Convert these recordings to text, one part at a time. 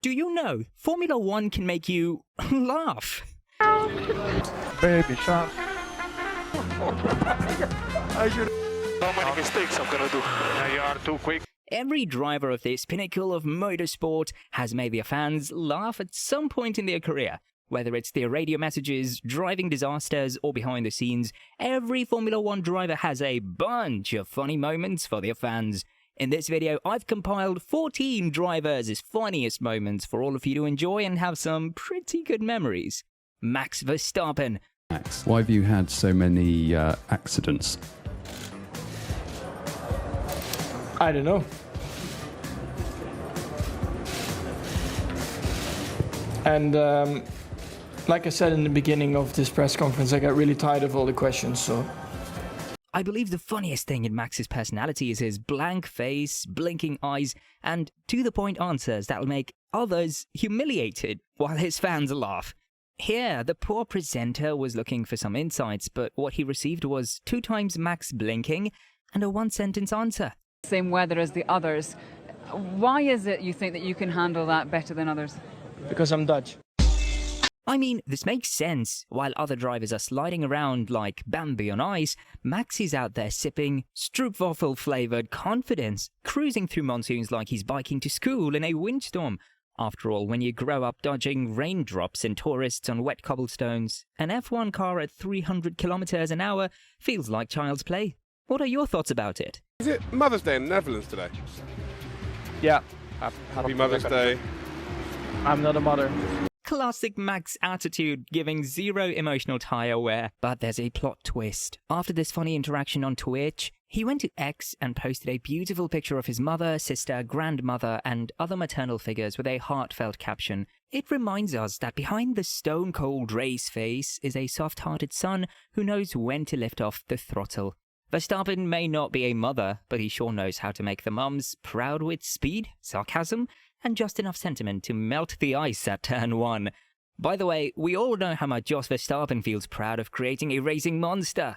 Do you know Formula One can make you laugh? Baby shark. How many mistakes I'm gonna do? Now you are too quick. Every driver of this pinnacle of motorsport has made their fans laugh at some point in their career. Whether it's their radio messages, driving disasters, or behind the scenes, every Formula One driver has a bunch of funny moments for their fans. In this video, I've compiled 14 drivers' funniest moments for all of you to enjoy and have some pretty good memories. Max Verstappen. Max, why have you had so many accidents? I don't know. And like I said in the beginning of this press conference, I got really tired of all the questions, so... I believe the funniest thing in Max's personality is his blank face, blinking eyes, and to-the-point answers that'll make others humiliated while his fans laugh. Here, the poor presenter was looking for some insights, but what he received was 2 times Max blinking and a one-sentence answer. Same weather as the others. Why is it you think that you can handle that better than others? Because I'm Dutch. I mean, this makes sense. While other drivers are sliding around like Bambi on ice, Max is out there sipping stroopwafel-flavoured confidence, cruising through monsoons like he's biking to school in a windstorm. After all, when you grow up dodging raindrops and tourists on wet cobblestones, an F1 car at 300 kilometers an hour feels like child's play. What are your thoughts about it? Is it Mother's Day in the Netherlands today? Yeah. Happy Mother's Day. I'm not a mother. Classic Max attitude, giving zero emotional tire wear. But there's a plot twist. After this funny interaction on Twitch, he went to X and posted a beautiful picture of his mother, sister, grandmother, and other maternal figures with a heartfelt caption. It reminds us that behind the stone-cold race face is a soft-hearted son who knows when to lift off the throttle. Verstappen may not be a mother, but he sure knows how to make the mums proud with speed, sarcasm, and just enough sentiment to melt the ice at turn 1. By the way, we all know how much Jos Verstappen feels proud of creating a racing monster.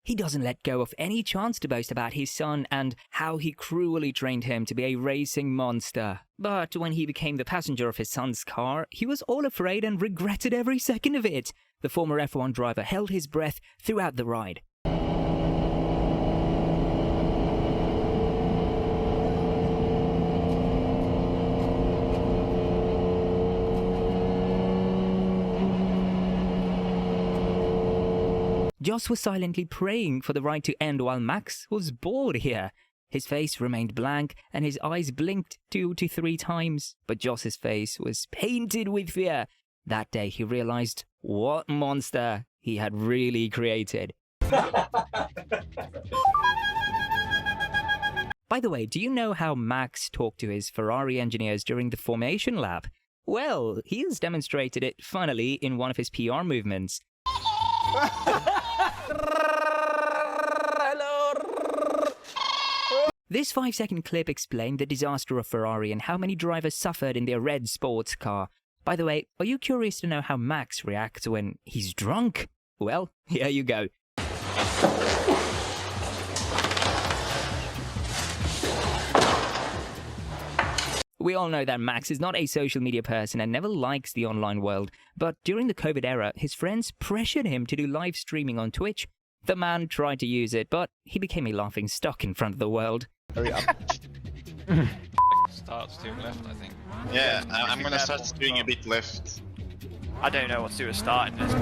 He doesn't let go of any chance to boast about his son and how he cruelly trained him to be a racing monster. But when he became the passenger of his son's car, he was all afraid and regretted every second of it. The former F1 driver held his breath throughout the ride. Jos was silently praying for the ride to end while Max was bored here. His face remained blank and his eyes blinked 2 to 3 times, but Jos's face was painted with fear. That day he realized what monster he had really created. By the way, do you know how Max talked to his Ferrari engineers during the formation lap? Well, he has demonstrated it finally in one of his PR movements. This 5-second clip explained the disaster of Ferrari and how many drivers suffered in their red sports car. By the way, are you curious to know how Max reacts when he's drunk? Well, here you go. We all know that Max is not a social media person and never likes the online world, but during the COVID era, his friends pressured him to do live streaming on Twitch. The man tried to use it, but he became a laughing stock in front of the world. Hurry up. Start steering left, I think. Yeah, I'm gonna start steering a bit left. I don't know what to do with starting this.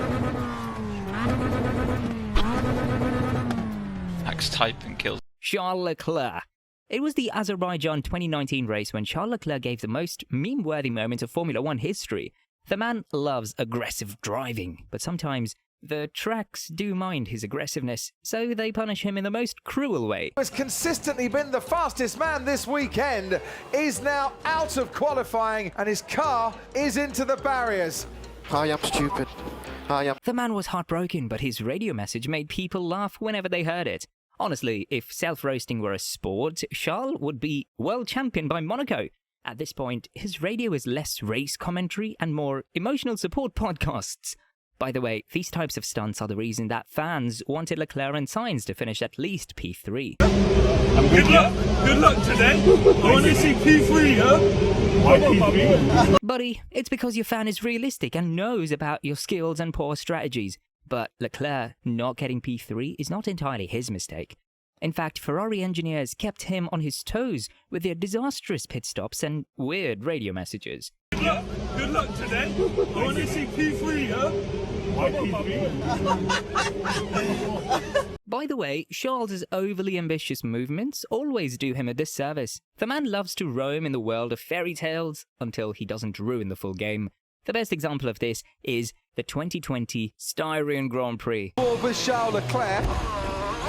Max typing kills. Charles Leclerc. It was the Azerbaijan 2019 race when Charles Leclerc gave the most meme-worthy moment of Formula One history. The man loves aggressive driving, but sometimes the tracks do mind his aggressiveness, so they punish him in the most cruel way. Has consistently been the fastest man this weekend, is now out of qualifying and his car is into the barriers. Hi, I'm stupid. Hi, I'm... The man was heartbroken, but his radio message made people laugh whenever they heard it. Honestly, if self-roasting were a sport, Charles would be world champion by Monaco. At this point, his radio is less race commentary and more emotional support podcasts. By the way, these types of stunts are the reason that fans wanted Leclerc and Sainz to finish at least P3. Good luck today. I want to see P3, huh? Why P3? Buddy, it's because your fan is realistic and knows about your skills and poor strategies. But Leclerc not getting P3 is not entirely his mistake. In fact, Ferrari engineers kept him on his toes with their disastrous pit stops and weird radio messages. Good luck today. I want to see P3, huh? Why P3? By the way, Charles' overly ambitious movements always do him a disservice. The man loves to roam in the world of fairy tales until he doesn't ruin the full game. The best example of this is the 2020 Styrian Grand Prix. With Charles Leclerc.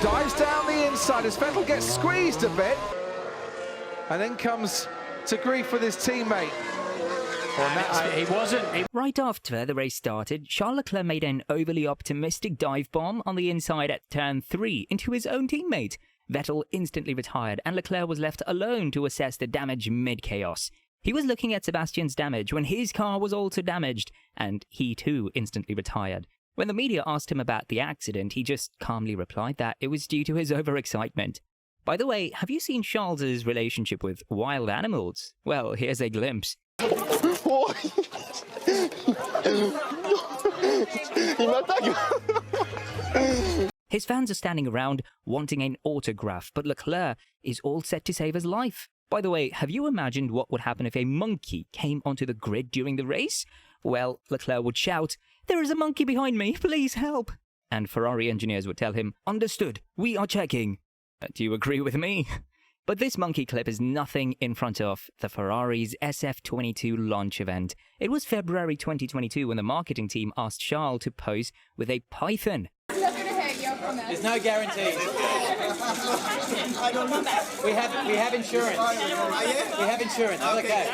Dives down the inside as Vettel gets squeezed a bit. And then comes to grief with his teammate. Right after the race started, Charles Leclerc made an overly optimistic dive bomb on the inside at turn 3 into his own teammate. Vettel instantly retired and Leclerc was left alone to assess the damage mid-chaos. He was looking at Sebastian's damage when his car was also damaged, and he too instantly retired. When the media asked him about the accident, he just calmly replied that it was due to his overexcitement. By the way, have you seen Charles's relationship with wild animals? Well, here's a glimpse. His fans are standing around wanting an autograph, but Leclerc is all set to save his life. By the way, have you imagined what would happen if a monkey came onto the grid during the race? Well, Leclerc would shout, "There is a monkey behind me, please help!" And Ferrari engineers would tell him, "Understood, we are checking." Do you agree with me? But this monkey clip is nothing in front of the Ferrari's SF22 launch event. It was February 2022 when the marketing team asked Charles to pose with a python. There's no guarantee. We have insurance. We have insurance. Okay.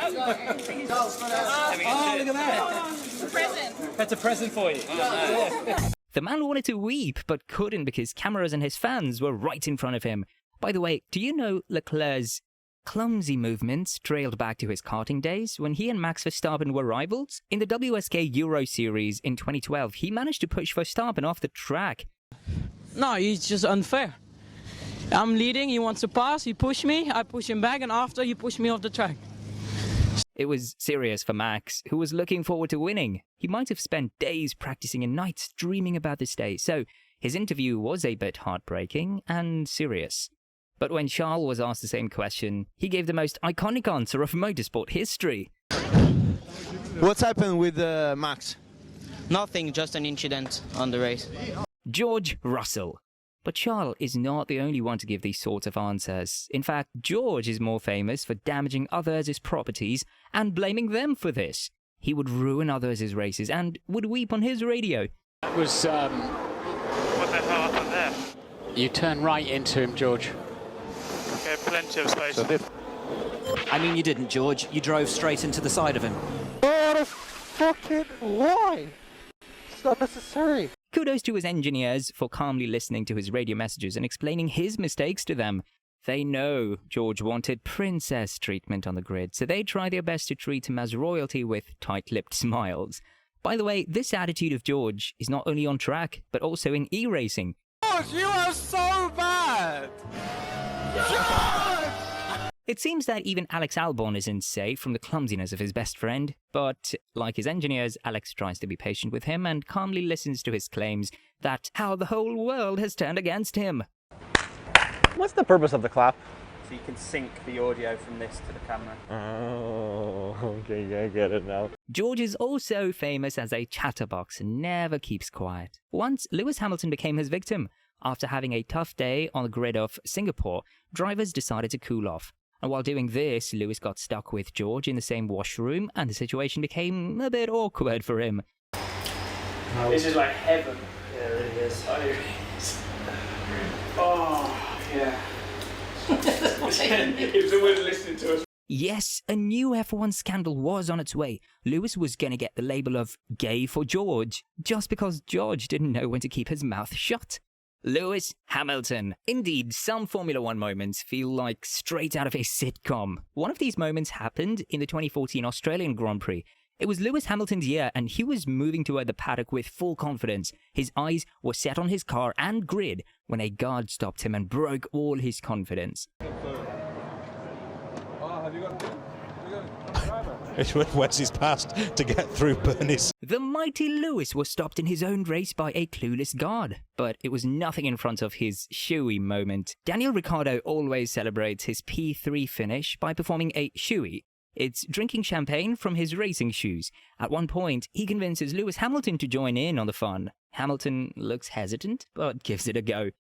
Oh, look at that. That's a present for you. The man wanted to weep, but couldn't because cameras and his fans were right in front of him. By the way, do you know Leclerc's clumsy movements trailed back to his karting days when he and Max Verstappen were rivals? In the WSK Euro Series in 2012, he managed to push Verstappen off the track. No, it's just unfair. I'm leading, he wants to pass, he pushed me, I push him back, and after he pushed me off the track. It was serious for Max, who was looking forward to winning. He might have spent days practicing and nights dreaming about this day, so his interview was a bit heartbreaking and serious. But when Charles was asked the same question, he gave the most iconic answer of motorsport history. What's happened with Max? Nothing, just an incident on the race. George Russell. But Charles is not the only one to give these sorts of answers. In fact, George is more famous for damaging others' properties and blaming them for this. He would ruin others' races and would weep on his radio. It was, What the hell happened there? you turn right into him, George. Okay, plenty of space. I mean, you didn't, George. You drove straight into the side of him. What a fucking lie! It's not necessary. Kudos to his engineers for calmly listening to his radio messages and explaining his mistakes to them. They know George wanted princess treatment on the grid, so they try their best to treat him as royalty with tight-lipped smiles. By the way, this attitude of George is not only on track, but also in e-racing. George, you are so bad! It seems that even Alex Albon isn't safe from the clumsiness of his best friend, but like his engineers, Alex tries to be patient with him and calmly listens to his claims that how the whole world has turned against him. What's the purpose of the clap? So you can sync the audio from this to the camera. Oh, okay, I get it now. George is also famous as a chatterbox and never keeps quiet. Once, Lewis Hamilton became his victim. After having a tough day on the grid of Singapore, drivers decided to cool off. And while doing this, Lewis got stuck with George in the same washroom, and the situation became a bit awkward for him. This is like heaven. Yeah, it really is. Oh, yeah. If someone's listening to us. Yes, a new F1 scandal was on its way. Lewis was gonna get the label of gay for George, just because George didn't know when to keep his mouth shut. Lewis Hamilton. Indeed, some Formula One moments feel like straight out of a sitcom. One of these moments happened in the 2014 Australian Grand Prix. It was Lewis Hamilton's year, and he was moving toward the paddock with full confidence. His eyes were set on his car and grid when a guard stopped him and broke all his confidence. Where's his past to get through Bernie's? The mighty Lewis was stopped in his own race by a clueless guard, but it was nothing in front of his shoey moment. Daniel Ricciardo always celebrates his P3 finish by performing a shoey. It's drinking champagne from his racing shoes. At one point, he convinces Lewis Hamilton to join in on the fun. Hamilton looks hesitant, but gives it a go.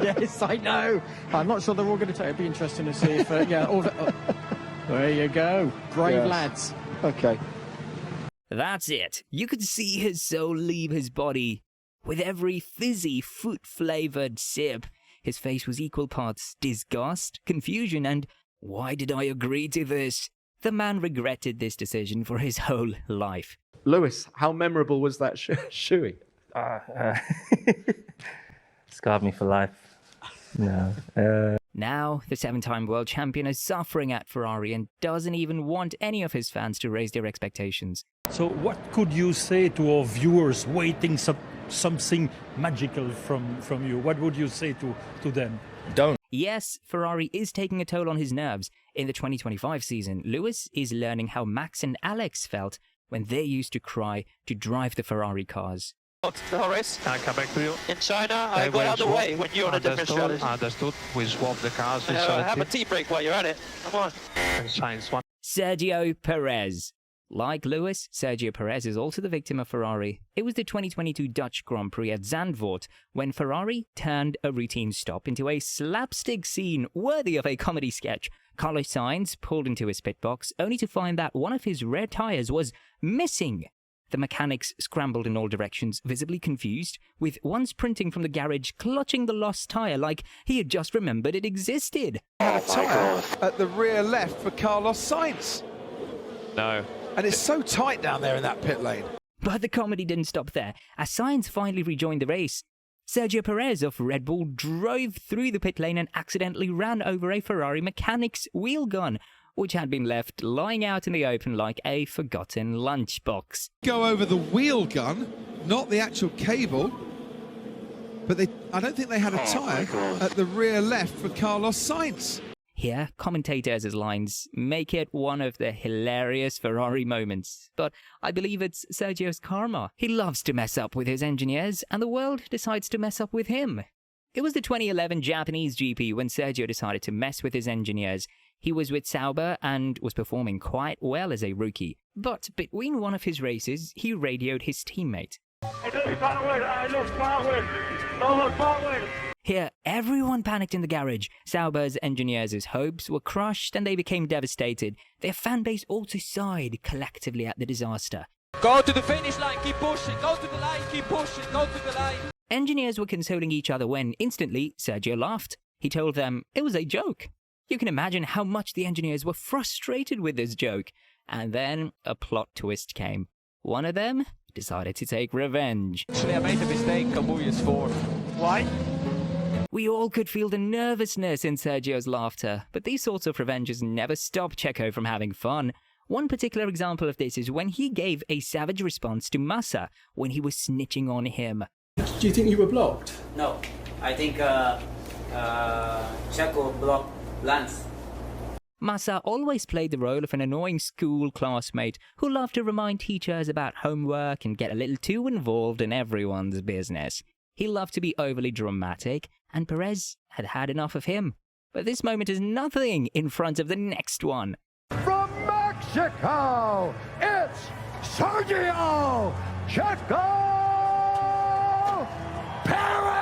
Yes, I know. I'm not sure they're all going to take it. It'd be interesting to see if, there you go. Brave lads. Okay. That's it. You could see his soul leave his body. With every fizzy, fruit-flavored sip, his face was equal parts disgust, confusion, and why did I agree to this? The man regretted this decision for his whole life. Lewis, how memorable was that shoey? Scarred me for life. No. Now, the 7-time world champion is suffering at Ferrari and doesn't even want any of his fans to raise their expectations. So what could you say to our viewers waiting something magical from you? What would you say to them? Don't. Yes, Ferrari is taking a toll on his nerves. In the 2025 season, Lewis is learning how Max and Alex felt when they used to cry to drive the Ferrari cars. Norris, I'll come back to you. in China, I got out of the way when you're on a different strategy. Understood. We swap the cars. Have a tea break while you're at it. Come on. And Sainz one. Sergio Perez. Like Lewis, Sergio Perez is also the victim of Ferrari. It was the 2022 Dutch Grand Prix at Zandvoort when Ferrari turned a routine stop into a slapstick scene worthy of a comedy sketch. Carlos Sainz pulled into his pit box only to find that one of his rear tyres was missing. The mechanics scrambled in all directions, visibly confused, with one sprinting from the garage clutching the lost tyre like he had just remembered it existed. Had a tyre at the rear left for Carlos Sainz. No. And it's so tight down there in that pit lane. But the comedy didn't stop there. As Sainz finally rejoined the race, Sergio Perez of Red Bull drove through the pit lane and accidentally ran over a Ferrari mechanic's wheel gun, which had been left lying out in the open like a forgotten lunchbox. Go over the wheel gun, not the actual cable. But I don't think they had a tyre at the rear left for Carlos Sainz. Here, commentators' lines make it one of the hilarious Ferrari moments. But I believe it's Sergio's karma. He loves to mess up with his engineers, and the world decides to mess up with him. It was the 2011 Japanese GP when Sergio decided to mess with his engineers. He was with Sauber and was performing quite well as a rookie. But between one of his races, he radioed his teammate. Here, everyone panicked in the garage. Sauber's engineers' hopes were crushed and they became devastated. Their fan base also sighed collectively at the disaster. Go to the finish line, keep pushing. Go to the line, keep pushing. Go to the line. Engineers were consoling each other when, instantly, Sergio laughed. He told them it was a joke. You can imagine how much the engineers were frustrated with this joke. And then a plot twist came. One of them decided to take revenge. Actually, I made a mistake. Kamui is fourth. Why? We all could feel the nervousness in Sergio's laughter, but these sorts of revenges never stop Checo from having fun. One particular example of this is when he gave a savage response to Massa when he was snitching on him. Do you think you were blocked? No, I think Checo blocked Lance. Massa always played the role of an annoying school classmate who loved to remind teachers about homework and get a little too involved in everyone's business. He loved to be overly dramatic, and Perez had had enough of him. But this moment is nothing in front of the next one. From Mexico, it's Sergio Checo Perez!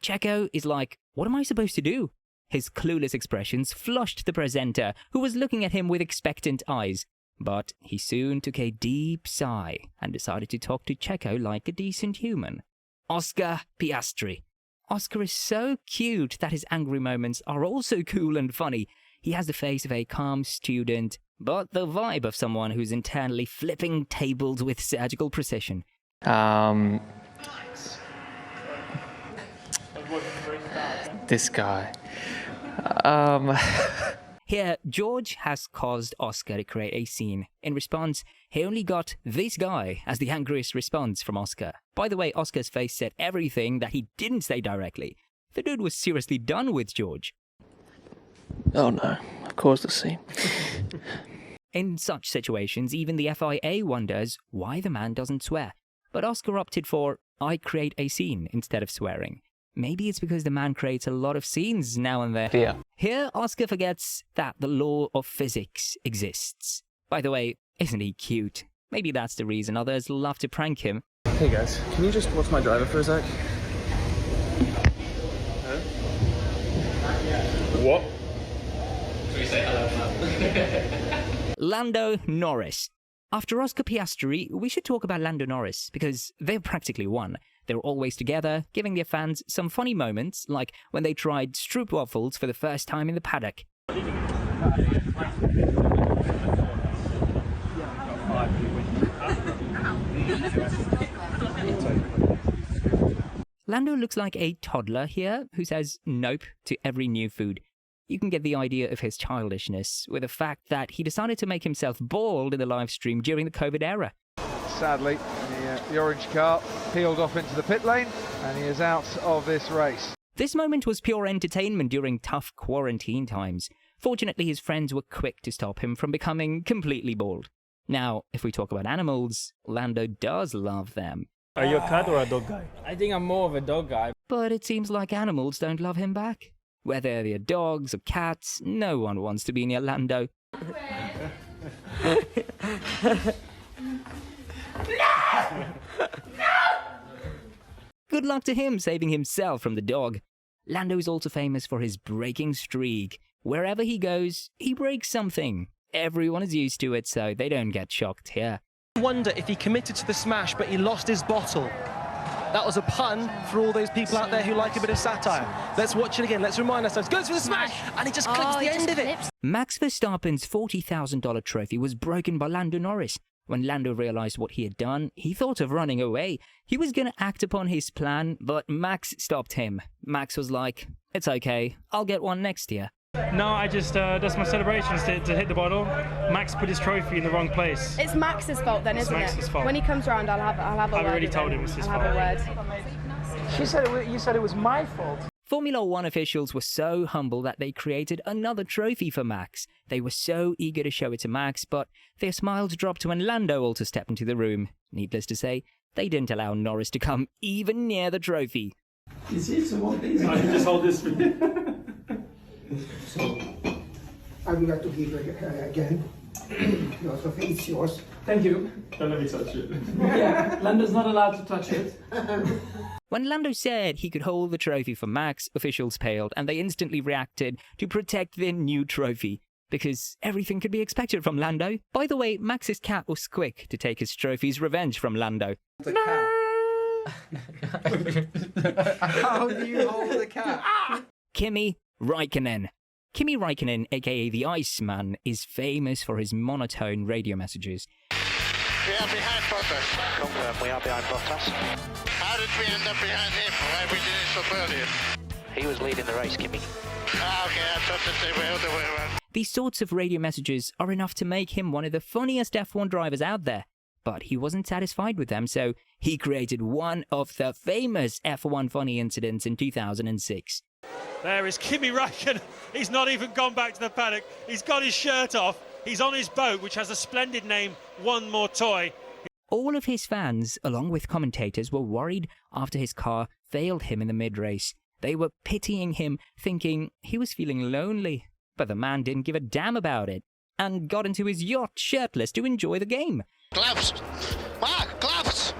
Checo is like, what am I supposed to do? His clueless expressions flushed the presenter, who was looking at him with expectant eyes. But he soon took a deep sigh and decided to talk to Checo like a decent human. Oscar Piastri. Oscar is so cute that his angry moments are also cool and funny. He has the face of a calm student, but the vibe of someone who's internally flipping tables with surgical precision. This guy. Here, George has caused Oscar to create a scene. In response, he only got this guy as the angriest response from Oscar. By the way, Oscar's face said everything that he didn't say directly. The dude was seriously done with George. Oh no, of course the scene. In such situations, even the FIA wonders why the man doesn't swear. But Oscar opted for, I create a scene instead of swearing. Maybe it's because the man creates a lot of scenes now and then. Yeah. Here, Oscar forgets that the law of physics exists. By the way, isn't he cute? Maybe that's the reason others love to prank him. Hey guys, can you just watch my driver for a sec? Huh? What? Should we say hello? Lando Norris. After Oscar Piastri, we should talk about Lando Norris, because they've practically won. They're always together, giving their fans some funny moments, like when they tried stroopwafels for the first time in the paddock. Lando looks like a toddler here who says nope to every new food. You can get the idea of his childishness with the fact that he decided to make himself bald in the live stream during the COVID era. Sadly, the orange car peeled off into the pit lane, and he is out of this race. This moment was pure entertainment during tough quarantine times. Fortunately, his friends were quick to stop him from becoming completely bald. Now, if we talk about animals, Lando does love them. Are you a cat or a dog guy? I think I'm more of a dog guy. But it seems like animals don't love him back. Whether they're dogs or cats, no one wants to be near Lando. Good luck to him saving himself from the dog. Lando is also famous for his breaking streak. Wherever he goes, he breaks something. Everyone is used to it, so they don't get shocked here. I wonder if he committed to the smash, but he lost his bottle. That was a pun for all those people out there who like a bit of satire. Let's watch it again. Let's remind ourselves. Goes for the smash, and he just clips the end of it. Max Verstappen's $40,000 trophy was broken by Lando Norris. When Lando realized what he had done, he thought of running away. He was going to act upon his plan, but Max stopped him. Max was like, it's okay, I'll get one next year. No, I just, that's my celebrations to hit the bottle. Max put his trophy in the wrong place. It's Max's fault then, isn't it? It's Max's fault. When he comes round, I'll have a word. I've already told him it's his fault. I'll have a word. You said it was my fault. Formula One officials were so humble that they created another trophy for Max. They were so eager to show it to Max, but their smiles dropped when Lando also stepped into the room. Needless to say, they didn't allow Norris to come even near the trophy. Is it so what these? I can just hold this for you. So, I would like to give it again. Your trophy, it's yours. Thank you. Don't let me touch it. Yeah, Lando's not allowed to touch it. When Lando said he could hold the trophy for Max, officials paled and they instantly reacted to protect their new trophy, because everything could be expected from Lando. By the way, Max's cat was quick to take his trophy's revenge from Lando. The cat. How do you hold the cat? Kimi Raikkonen. Kimi Raikkonen, aka the Iceman, is famous for his monotone radio messages. We are behind Bottas. Confirm, we are behind Bottas. How did we end up behind him? Why we did it so early? He was leading the race, Kimi. Ah, okay, I thought that they were the way around. These sorts of radio messages are enough to make him one of the funniest F1 drivers out there. But he wasn't satisfied with them, so he created one of the famous F1 funny incidents in 2006. There is Kimi Raikkonen. He's not even gone back to the paddock. He's got his shirt off. He's on his boat, which has a splendid name, One More Toy. All of his fans, along with commentators, were worried after his car failed him in the mid-race. They were pitying him, thinking he was feeling lonely. But the man didn't give a damn about it, and got into his yacht shirtless to enjoy the game. Gloves! Mark, gloves!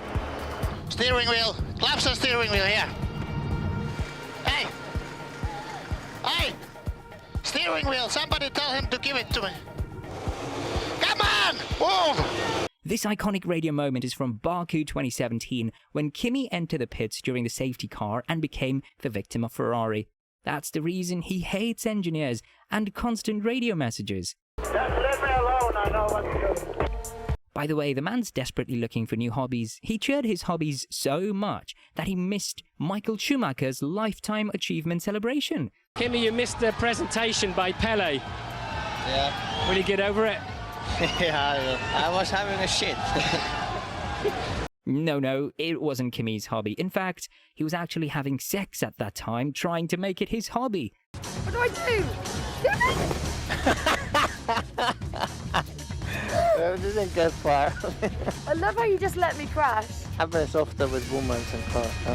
Steering wheel! Gloves and steering wheel, here! Hey! Hey! Steering wheel! Somebody tell him to give it to me! Come on! Move! This iconic radio moment is from Baku 2017, when Kimi entered the pits during the safety car and became the victim of Ferrari. That's the reason he hates engineers and constant radio messages. Just leave me alone, I know what to do. By the way, the man's desperately looking for new hobbies. He cheered his hobbies so much that he missed Michael Schumacher's lifetime achievement celebration. Kimi, you missed the presentation by Pele. Yeah. Will you get over it? Yeah, I was having a shit. No, it wasn't Kimi's hobby. In fact, he was actually having sex at that time, trying to make it his hobby. What do I do? It didn't get far. I love how you just let me crash. Happens often with women and cars, huh?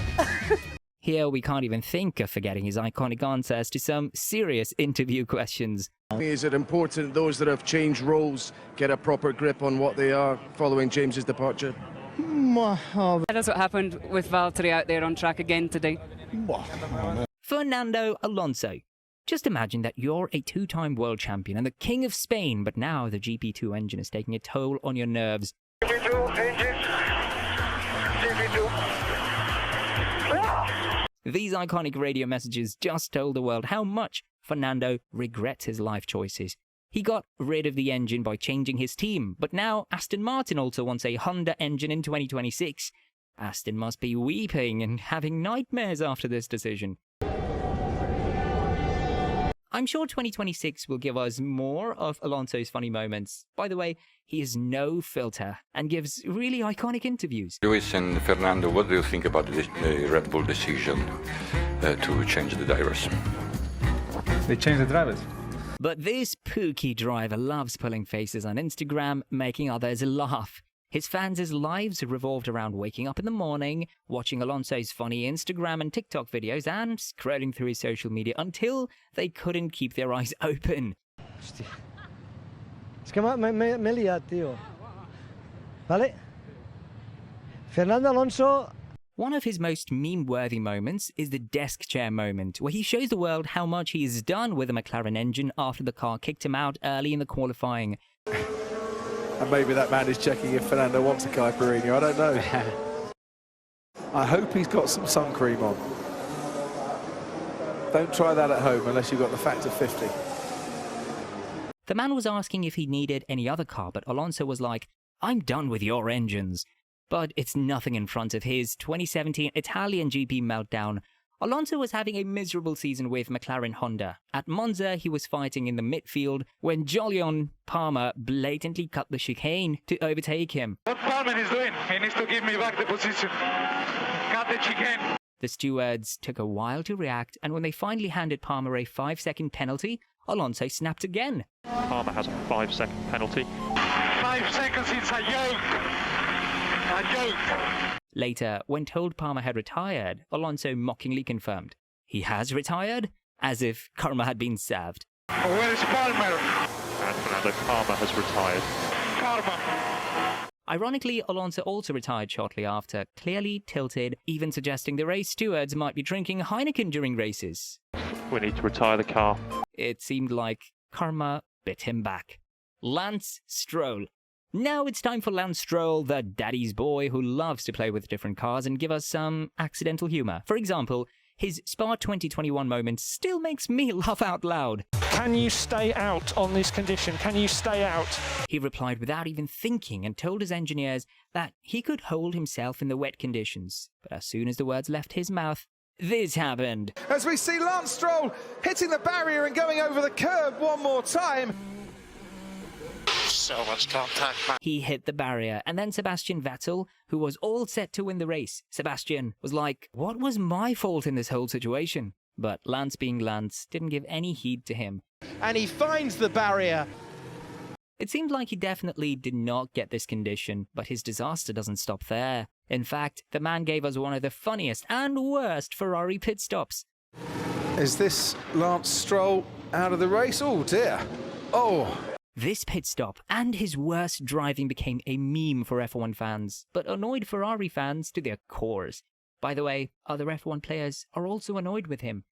Here, we can't even think of forgetting his iconic answers to some serious interview questions. Is it important those that have changed roles get a proper grip on what they are following James's departure? That's what happened with Valtteri out there on track again today. Fernando Alonso. Just imagine that you're a two-time world champion and the king of Spain, but now the GP2 engine is taking a toll on your nerves. GP2 engine. GP2. These iconic radio messages just told the world how much Fernando regrets his life choices. He got rid of the engine by changing his team, but now Aston Martin also wants a Honda engine in 2026. Aston must be weeping and having nightmares after this decision. I'm sure 2026 will give us more of Alonso's funny moments. By the way, he has no filter and gives really iconic interviews. Lewis and Fernando, what do you think about the Red Bull decision to change the drivers? They changed the drivers. But this pooky driver loves pulling faces on Instagram, making others laugh. His fans' lives revolved around waking up in the morning, watching Alonso's funny Instagram and TikTok videos, and scrolling through his social media until they couldn't keep their eyes open. Es que me lía, tío. ¿Vale? Fernando Alonso. One of his most meme-worthy moments is the desk chair moment, where he shows the world how much he is done with the McLaren engine after the car kicked him out early in the qualifying. And maybe that man is checking if Fernando wants a caipirinha, I don't know. I hope he's got some sun cream on. Don't try that at home unless you've got the factor 50. The man was asking if he needed any other car, but Alonso was like, I'm done with your engines. But it's nothing in front of his 2017 Italian GP meltdown. Alonso was having a miserable season with McLaren Honda. At Monza, he was fighting in the midfield when Julian Palmer blatantly cut the chicane to overtake him. What Palmer is doing? He needs to give me back the position. Cut the chicane. The stewards took a while to react, and when they finally handed Palmer a 5-second penalty, Alonso snapped again. Palmer has a 5-second penalty. 5 seconds, it's a joke. A joke. Later, when told Palmer had retired, Alonso mockingly confirmed, he has retired? As if karma had been served. Where is Palmer? And Fernando Palmer has retired. Karma. Ironically, Alonso also retired shortly after, clearly tilted, even suggesting the race stewards might be drinking Heineken during races. We need to retire the car. It seemed like karma bit him back. Lance Stroll. Now it's time for Lance Stroll, the daddy's boy who loves to play with different cars and give us some accidental humour. For example, his Spa 2021 moment still makes me laugh out loud. Can you stay out on this condition? Can you stay out? He replied without even thinking and told his engineers that he could hold himself in the wet conditions. But as soon as the words left his mouth, this happened. As we see Lance Stroll hitting the barrier and going over the curb one more time. So much contact, man. He hit the barrier, and then Sebastian Vettel, who was all set to win the race. Sebastian was like, what was my fault in this whole situation? But Lance being Lance didn't give any heed to him. And he finds the barrier. It seemed like he definitely did not get this condition, but his disaster doesn't stop there. In fact, the man gave us one of the funniest and worst Ferrari pit stops. Is this Lance Stroll out of the race? Oh dear. Oh. This pit stop and his worst driving became a meme for F1 fans, but annoyed Ferrari fans to their cores. By the way, other F1 players are also annoyed with him.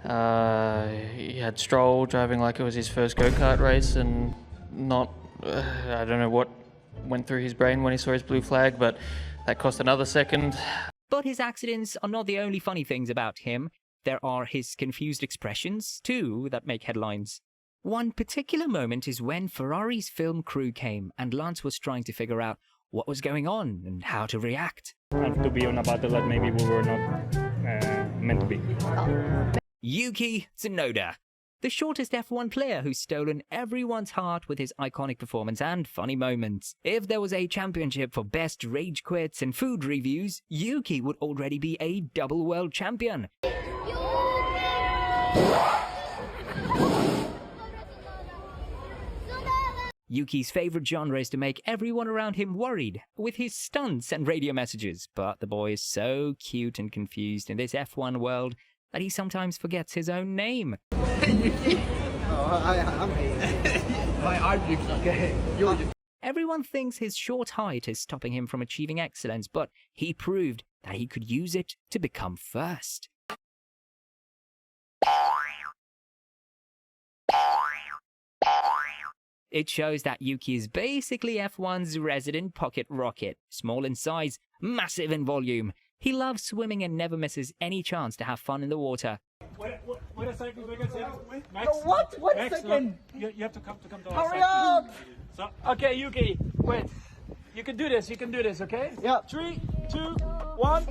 He had Stroll driving like it was his first go-kart race and not... I don't know what went through his brain when he saw his blue flag, but that cost another second. But his accidents are not the only funny things about him. There are his confused expressions, too, that make headlines. One particular moment is when Ferrari's film crew came and Lance was trying to figure out what was going on and how to react. And to be on a battle that maybe we were not meant to be. Yuki Tsunoda, the shortest F1 player who's stolen everyone's heart with his iconic performance and funny moments. If there was a championship for best rage quits and food reviews, Yuki would already be a double world champion. Yuki's favorite genre is to make everyone around him worried with his stunts and radio messages, but the boy is so cute and confused in this F1 world that he sometimes forgets his own name. Everyone thinks his short height is stopping him from achieving excellence, but he proved that he could use it to become first. It shows that Yuki is basically F1's resident pocket rocket, small in size, massive in volume. He loves swimming and never misses any chance to have fun in the water. Wait a second, Max. No, what? Wait Max, a second. Look, you have to come to Hurry up! So, Okay, Yuki, wait. You can do this, okay? Yeah. 3, 2, 1.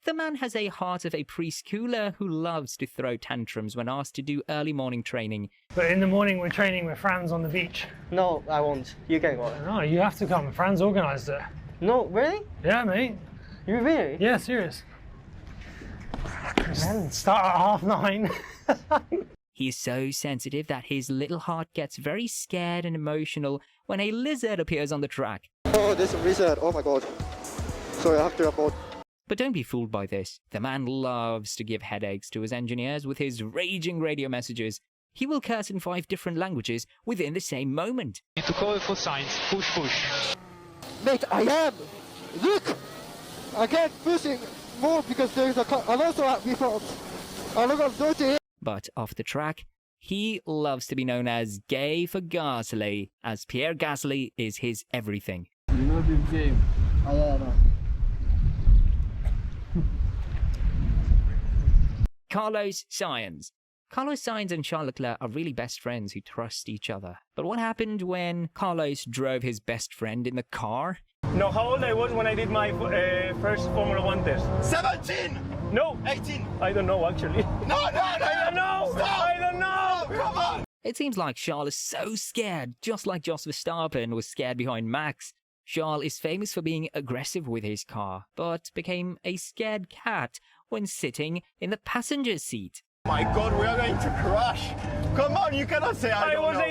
The man has a heart of a preschooler who loves to throw tantrums when asked to do early morning training. But in the morning we're training with Franz on the beach. No, I won't. You can go. No, you have to come. Franz organised it. No, really? Yeah, mate. You really? Yeah, serious. Man, start at 9:30. He's so sensitive that his little heart gets very scared and emotional when a lizard appears on the track. Oh, there's a lizard. Oh my god. Sorry, I have to report. But don't be fooled by this. The man loves to give headaches to his engineers with his raging radio messages. He will curse in 5 different languages within the same moment. Need to call for Sainz. Push, push. Mate, I am! Look! I can't pushing more because there is a Alonso at me front. Alonso 30. But off the track, he loves to be known as Gay for Gasly, as Pierre Gasly is his everything. You know this game. I know. Carlos Sainz. Carlos Sainz and Charles Leclerc are really best friends who trust each other. But what happened when Carlos drove his best friend in the car? No, how old I was when I did my first Formula 1 test? 17! No! 18! I don't know, actually. No! I don't know! Stop! I don't know! No, come on! It seems like Charles is so scared, just like Jos Verstappen was scared behind Max. Charles is famous for being aggressive with his car, but became a scared cat when sitting in the passenger seat. My god, we are going to crash! Come on, you cannot say I don't was know.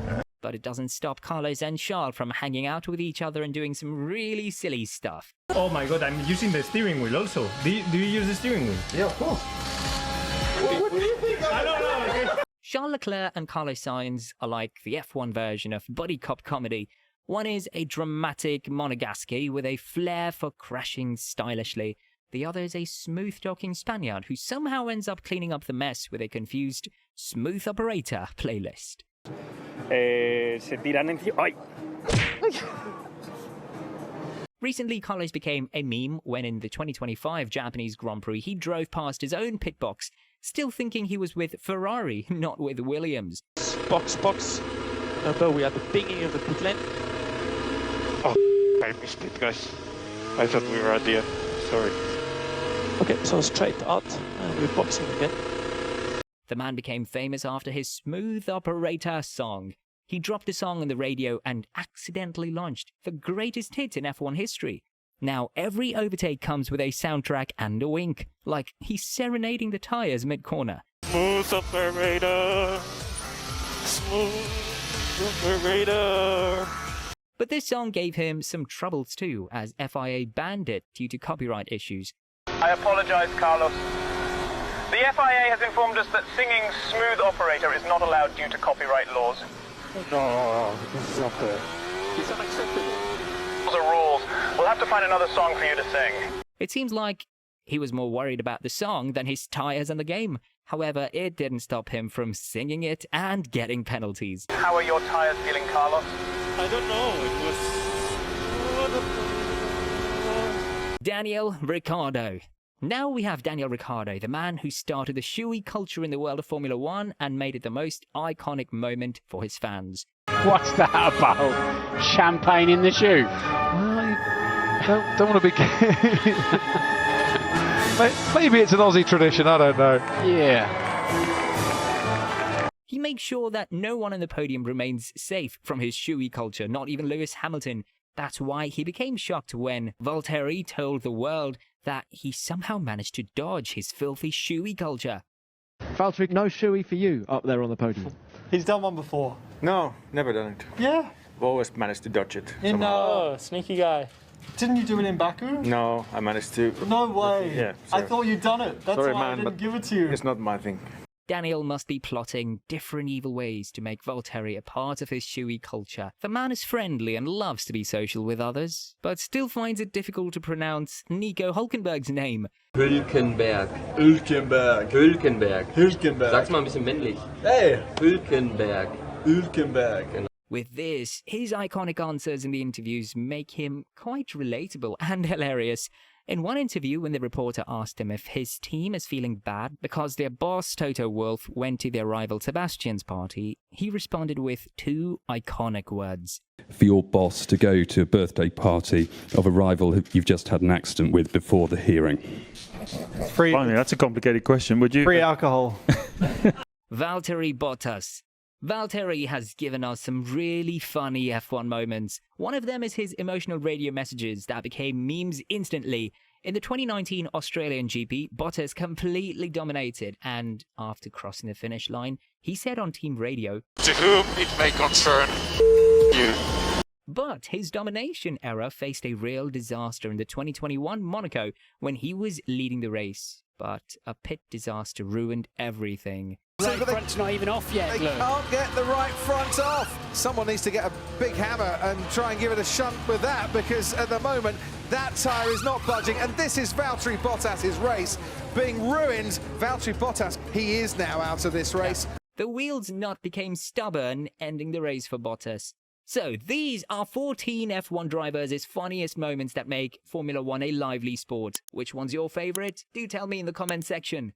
18! But it doesn't stop Carlos and Charles from hanging out with each other and doing some really silly stuff. Oh my god, I'm using the steering wheel also. Do you use the steering wheel? Yeah, of course. What do you think? I don't know. Charles Leclerc and Carlos Sainz are like the F1 version of buddy cop comedy. One is a dramatic Monegasque with a flair for crashing stylishly. The other is a smooth-talking Spaniard who somehow ends up cleaning up the mess with a confused Smooth Operator playlist. Se tiran encima. Ay. Recently, Carlos became a meme when in the 2025 Japanese Grand Prix he drove past his own pit box, still thinking he was with Ferrari, not with Williams. Box. But we are at the beginning of the pit lane. Oh, I missed it, guys. I thought we were at the end. Sorry. Okay, so straight out, and we're boxing again. The man became famous after his Smooth Operator song. He dropped the song on the radio and accidentally launched the greatest hit in F1 history. Now every overtake comes with a soundtrack and a wink, like he's serenading the tyres mid-corner. Smooth Operator. Smooth Operator. But this song gave him some troubles too, as FIA banned it due to copyright issues. I apologize, Carlos. The FIA has informed us that singing Smooth Operator is not allowed due to copyright laws. No, this is not fair. It's unacceptable. Those are rules. We'll have to find another song for you to sing. It seems like he was more worried about the song than his tyres and the game. However, it didn't stop him from singing it and getting penalties. How are your tyres feeling, Carlos? I don't know. It was... Daniel Ricciardo. Now we have Daniel Ricciardo, the man who started the shoey culture in the world of Formula One and made it the most iconic moment for his fans. What's that about? Champagne in the shoe? Well, don't want to be... Maybe it's an Aussie tradition, I don't know. Yeah. He makes sure that no one on the podium remains safe from his shoey culture, not even Lewis Hamilton. That's why he became shocked when Valtteri told the world that he somehow managed to dodge his filthy shoey culture. Valtteri, no shoey for you up there on the podium. He's done one before. No, never done it. Yeah. I've always managed to dodge it. Oh, sneaky guy. Didn't you do it in Baku? No, I managed to. No way. Yeah. I thought you'd done it. That's sorry, why man, I didn't give it to you. It's not my thing. Daniel must be plotting different evil ways to make Valtteri a part of his shoey culture. The man is friendly and loves to be social with others, but still finds it difficult to pronounce Nico Hülkenberg's name. Hülkenberg. Hülkenberg. Hülkenberg. Hülkenberg. Sag's mal ein bisschen männlich. Hey! Hülkenberg. Hülkenberg. With this, his iconic answers in the interviews make him quite relatable and hilarious. In one interview, when the reporter asked him if his team is feeling bad because their boss Toto Wolff went to their rival Sebastian's party, he responded with two iconic words. For your boss to go to a birthday party of a rival who you've just had an accident with before the hearing. Finally, that's a complicated question. Would you? Free alcohol. Valtteri Bottas. Valtteri has given us some really funny F1 moments. One of them is his emotional radio messages that became memes instantly. In the 2019 Australian GP, Bottas completely dominated, and after crossing the finish line, he said on team radio, "To whom it may concern you." But his domination era faced a real disaster in the 2021 Monaco when he was leading the race. But a pit disaster ruined everything. Right front's not even off yet, They can't get the right front off. Someone needs to get a big hammer and try and give it a shunt with that, because at the moment that tyre is not budging, and this is Valtteri Bottas's race being ruined. Valtteri Bottas, he is now out of this race. The wheels nut became stubborn, ending the race for Bottas. So these are 14 F1 drivers' funniest moments that make Formula One a lively sport. Which one's your favourite? Do tell me in the comment section.